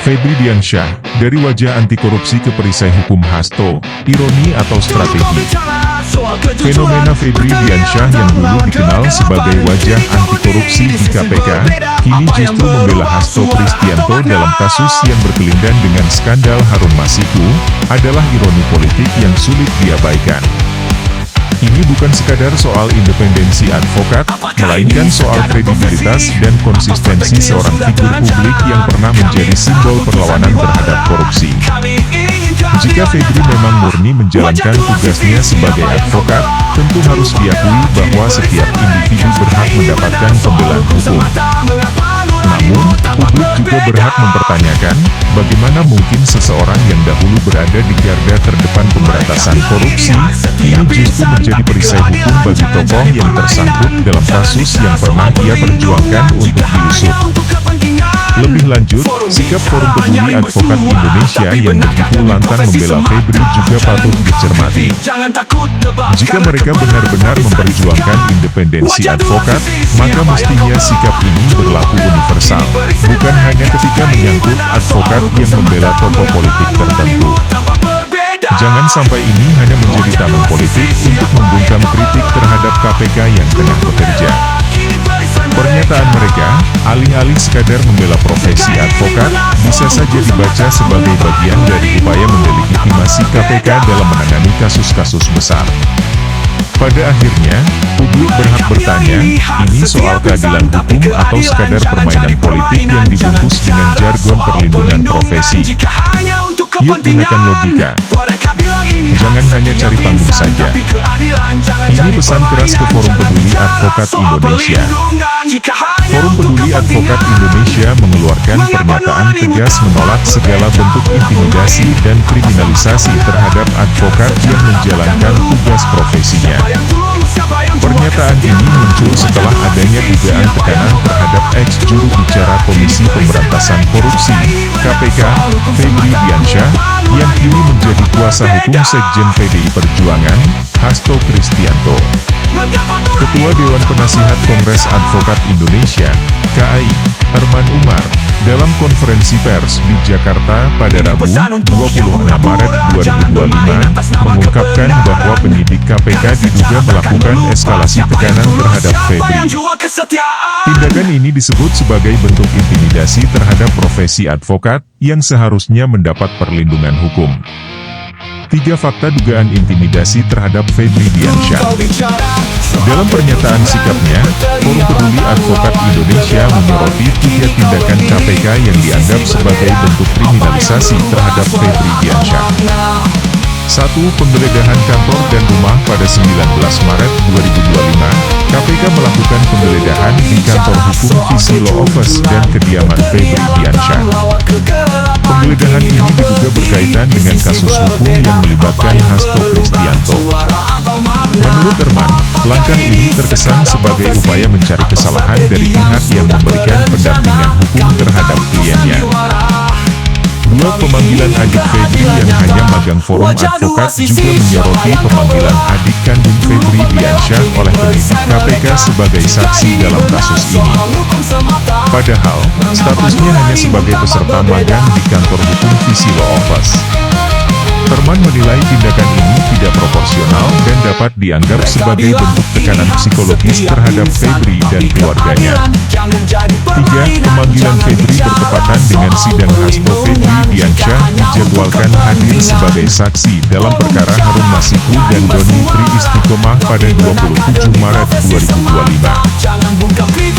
Febri Diansyah, dari wajah anti korupsi ke perisai hukum Hasto, ironi atau strategi. Fenomena Febri Diansyah yang dulu dikenal sebagai wajah anti korupsi di KPK, kini justru membela Hasto Kristianto dalam kasus yang berkelindan dengan skandal Harun Masiku, adalah ironi politik yang sulit diabaikan. Ini bukan sekadar soal independensi advokat, melainkan soal kredibilitas dan konsistensi seorang figur publik yang pernah menjadi simbol perlawanan terhadap korupsi. Jika Febri memang murni menjalankan tugasnya sebagai advokat, tentu harus diakui bahwa setiap individu berhak mendapatkan pembelaan hukum. Namun, publik juga berhak mempertanyakan, bagaimana mungkin seseorang yang dahulu berada di garda terdepan pemberantasan korupsi, kini justru menjadi perisai hukum bagi tokoh yang tersangkut dalam kasus yang pernah ia perjuangkan untuk diusut. Lebih lanjut, sikap Forum Peduli Advokat Indonesia yang begitu lantang membela Febri juga patut dicermati. Jika mereka benar-benar memperjuangkan independensi advokat, maka mestinya sikap ini berlaku universal, bukan hanya ketika menyangkut advokat yang membela tokoh politik tertentu. Jangan sampai ini hanya menjadi taman politik untuk membungkam kritik terhadap KPK yang tengah bekerja. Pernyataan mereka, alih-alih sekadar membela profesi advokat, bisa saja dibaca sebagai bagian dari upaya mendelegitimasi KPK dalam menangani kasus-kasus besar. Pada akhirnya, publik berhak bertanya, ini soal keadilan hukum atau sekadar permainan politik yang dibungkus dengan jargon perlindungan profesi? Yuk gunakan logika. Jangan hanya cari panggung saja. Ini pesan keras ke Forum Peduli Advokat Indonesia. Forum Peduli Advokat Indonesia mengeluarkan pernyataan tegas menolak segala bentuk intimidasi dan kriminalisasi terhadap advokat yang menjalankan tugas profesinya. Pernyataan ini muncul setelah adanya dugaan tekanan terhadap ex-juru bicara Komisi Pemberantasan Korupsi, KPK, Febri Diansyah, yang kini menjadi kuasa hukum Sekjen PDI Perjuangan, Hasto Kristianto. Ketua Dewan Penasihat Kongres Advokat Indonesia, KAI, Arman Umar, dalam konferensi pers di Jakarta pada Rabu, 26 Maret 2025, mengungkapkan bahwa penyidik KPK diduga melakukan eskalasi tekanan terhadap Febri. Tindakan ini disebut sebagai bentuk intimidasi terhadap profesi advokat, yang seharusnya mendapat perlindungan hukum. 3 fakta dugaan intimidasi terhadap Febri Diansyah. Dalam pernyataan sikapnya, Forum Peduli Advokat Indonesia menyoroti 3 tindakan KPK yang dianggap sebagai bentuk kriminalisasi terhadap Febri Diansyah. 1. Penggeledahan kantor dan rumah pada 19 Maret 2025, KPK melakukan penggeledahan di kantor hukum Visi Law Office dan kediaman Febri Diansyah. Penggeledahan ini diduga berkaitan dengan kasus hukum yang melibatkan Hasto Kristianto. Menurut Arman, langkah ini terkesan sebagai upaya mencari kesalahan dari pihak yang memberikan pendampingan hukum terhadap kliennya. 2. Pemanggilan adik Febri yang hanya magang Forum Advokat juga menyoroti pemanggilan adik kandung Febri Diansyah oleh penyidik KPK sebagai saksi dalam kasus ini. Padahal, statusnya hanya sebagai peserta magang di kantor hukum Visi Law Office. Arman menilai tindakan ini tidak proporsional dan dapat dianggap sebagai bentuk tekanan psikologis terhadap Febri dan keluarganya. 3. Pemanggilan Febri bertepatan dengan sidang Hasto. Febri Diansyah dijadwalkan hadir sebagai saksi dalam perkara Harun Masiku dan Doni Tri Istiqomah pada 27 Maret 2025.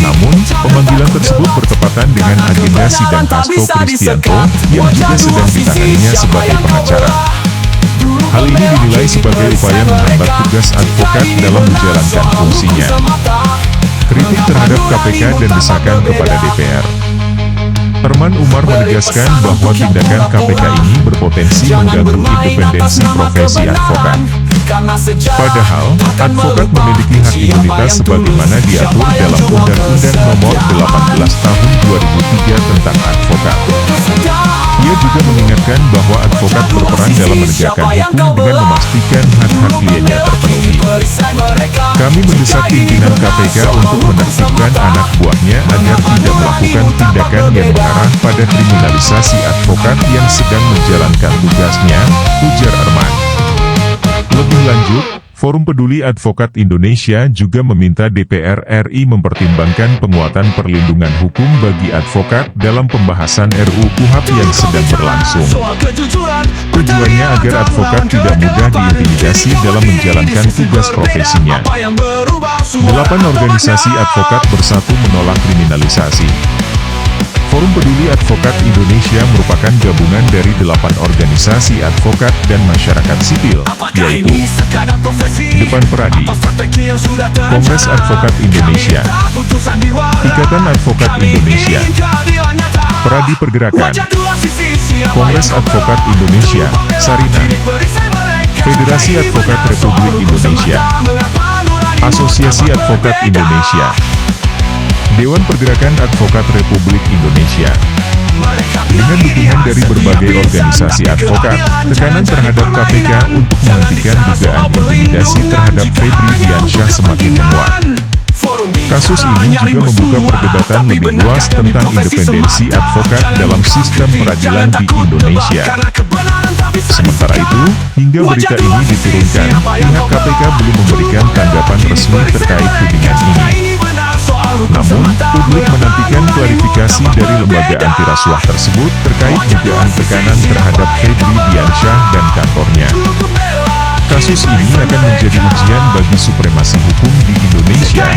Namun, pemanggilan tersebut bertepatan dengan agenda sidang Hasto Kristianto yang juga sedang ditanganinya sebagai pengacara. Hal ini dinilai sebagai upaya menghambat tugas advokat dalam menjalankan fungsinya. Kritik terhadap KPK dan desakan kepada DPR. Arman Umar menegaskan bahwa tindakan KPK ini berpotensi mengganggu independensi profesi advokat. Padahal, advokat memiliki hak imunitas sebagaimana diatur dalam Undang-Undang Nomor 18 Tahun 2003 tentang advokat. Ia juga mengingatkan menyatakan bahwa advokat berperan dalam menegakkan hukum dengan memastikan hak-hak kliennya terpenuhi. Kami mendesak pimpinan KPK untuk menertibkan anak buahnya agar tidak melakukan tindakan yang mengarah pada kriminalisasi advokat yang sedang menjalankan tugasnya, ujar Arman. Lebih lanjut, Forum Peduli Advokat Indonesia juga meminta DPR RI mempertimbangkan penguatan perlindungan hukum bagi advokat dalam pembahasan RUU KUHP yang sedang berlangsung. Tujuannya agar advokat tidak mudah diintimidasi dalam menjalankan tugas profesinya. 8 organisasi advokat bersatu menolak kriminalisasi. Forum Peduli Advokat Indonesia merupakan gabungan dari 8 organisasi advokat dan masyarakat sipil, yaitu Depan Peradi, Kongres Advokat Indonesia, Ikatan Advokat Indonesia, Peradi Pergerakan, Kongres Advokat Indonesia, Sarina, Federasi Advokat Republik Indonesia, Asosiasi Advokat Indonesia, Dewan Pergerakan Advokat Republik Indonesia. Dengan dukungan dari berbagai organisasi advokat, tekanan terhadap KPK untuk menghentikan dugaan intimidasi terhadap Febri Diansyah semakin menguat. Kasus ini juga membuka perdebatan lebih luas tentang independensi advokat dalam sistem peradilan di Indonesia. Sementara itu, hingga berita ini diturunkan, pihak KPK belum memberikan tanggapan resmi terkait tudingan ini. Namun, publik menantikan klarifikasi dari lembaga anti rasuah tersebut terkait dugaan tekanan terhadap Febri Diansyah dan kantornya. Kasus ini akan menjadi ujian bagi supremasi hukum di Indonesia.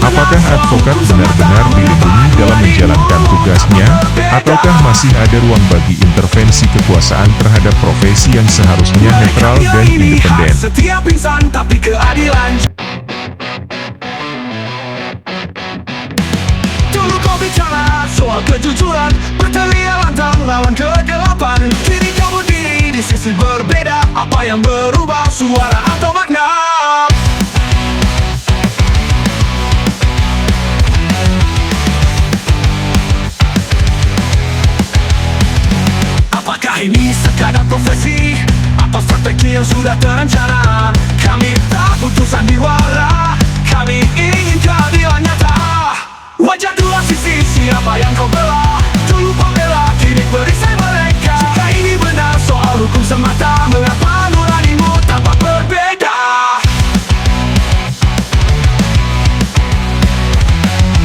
Apakah advokat benar-benar dilindungi dalam menjalankan tugasnya, ataukah masih ada ruang bagi intervensi kekuasaan terhadap profesi yang seharusnya netral dan independen? Bicara soal kejujuran, berteriak lantang lawan kegelapan. Kini kau berdiri di sisi berbeda. Apa yang berubah, suara atau makna? Apakah ini sekadar profesi? Apa strategi yang sudah terencana? Kami tak butuh sandiwara, kami ingin keadilan nyata. Wajah dua sisi, siapa yang kau bela? Dulu pembela, kini perisai mereka. Jika ini benar soal hukum semata, mengapa nuranimu tampak berbeda?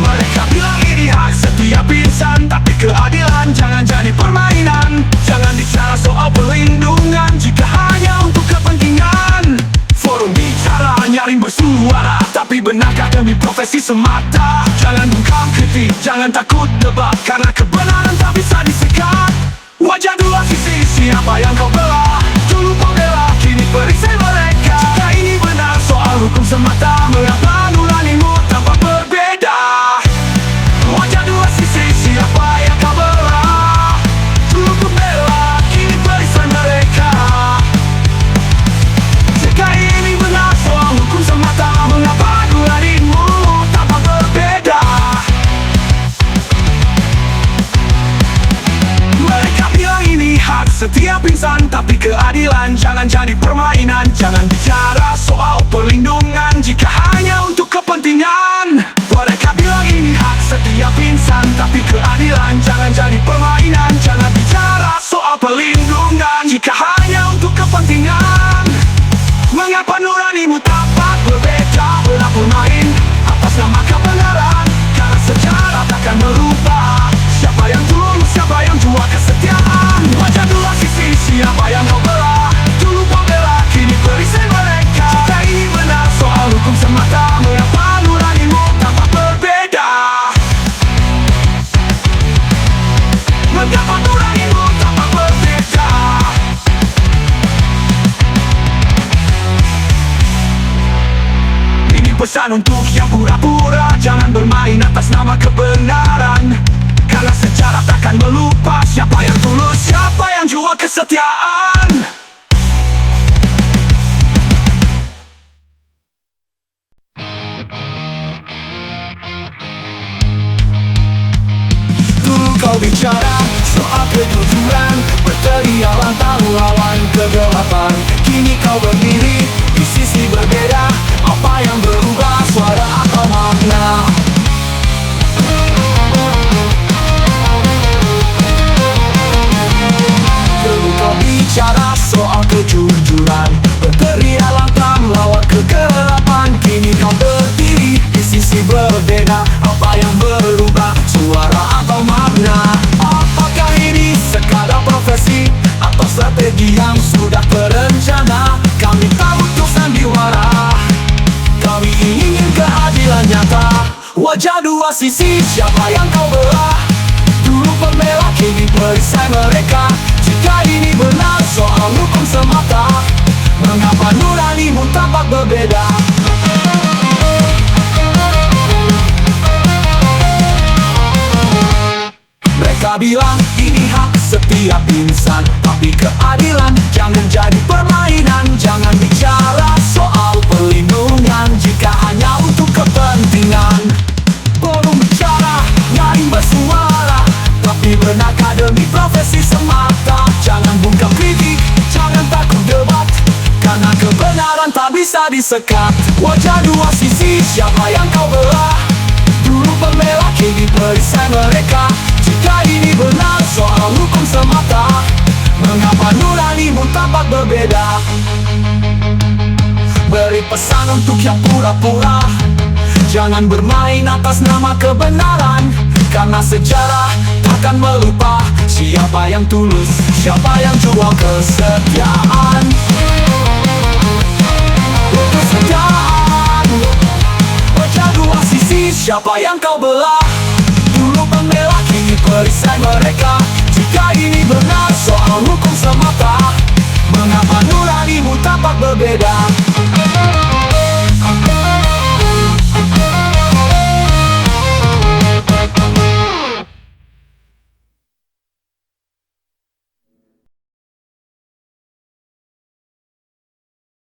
Mereka bilang ini hak setiap insan, tapi keadilan jangan jadi permainan. Jangan bicara soal perlindungan jika hanya untuk kepentingan. Forum bicara nyaring bersuara, tapi benarkah demi profesi semata? Jangan bungkam kritik, jangan takut debat, karena kebenaran tak bisa disikat. Wajah dua sisi, siapa yang kau bela? Dulu pembela, kini perisai mereka. Jika ini benar soal hukum semata, mengapa nuranimu tampak berbeda? Wajah dua sisi, siapa yang kau bela? Dulu pembela, kini perisai mereka. Jika ini benar soal hukum semata, mengapa nuranimu tampak berbeda? Mereka bilang ini hak setiap insan, tapi keadilan jangan jadi permainan. Jangan bicara soal perlindungan jika hanya untuk kepentingan. Mereka bilang ini hak setiap insan, tapi keadilan jangan jadi permainan. Jangan bicara soal perlindungan jika hanya untuk kepentingan. Mengapa nuranimu tampak berbeda? Berlaku main atas nama kebenaran, karena sejarah takkan merubah. Siapa yang tulus, siapa yang jual kesetiaan? Wajah dua sisi, siapa yang kau bela? Dulu pembela, kini perisai mereka. Jika ini benar soal hukum semata, mengapa nuranimu tampak berbeda? Mengapa nuranimu tampak berbeda? Ini pesan untuk yang pura-pura, jangan bermain atas nama kebenaran. Karena sejarah takkan melupa siapa yang tulus, siapa yang jual kesetiaan. Dulu kau bicara soal kejujuran, berteriak lantang lawan kegelapan. Kini kau berdiri di sisi berbeda. Apa yang berubah, suara atau makna? Perlu kau bicara soal kejujuran, berteriak lantang lawan kegelapan. Kini kau berdiri di sisi berbeda. Apa yang berubah, suara atau makna? Apakah ini sekadar profesi atau strategi yang sudah terencana? Kami tak butuh sandiwara, kami ingin keadilan nyata. Wajah dua sisi, siapa yang kau belah? Dulu pembela, kini perisai mereka. Jika ini benar soal hukum semata, mengapa nuranimu tampak berbeda? Mereka bilang ini hak setiap insan, tapi keadilan jangan jadi permainan. Jangan bicara soal perlindungan jika hanya untuk kepentingan. Belum bicara, nyaring bersuara, tapi benarkah demi profesi semata? Jangan bungkam kritik, jangan takut debat, karena kebenaran tak bisa disekat. Wajah dua sisi, siapa yang kau belah? Dulu pembela, kini perisai mereka. Jika ini benar soal hukum semata, mengapa nuranimu tampak berbeda? Beri pesan untuk yang pura-pura, jangan bermain atas nama kebenaran, karena sejarah takkan melupa siapa yang tulus, siapa yang jual kesetiaan. Kesetiaan. Wajah dua sisi, siapa yang kau belah? Dulu pembela, kini perisai mereka. Jika ini benar soal hukum semata, mengapa nuranimu tampak berbeda?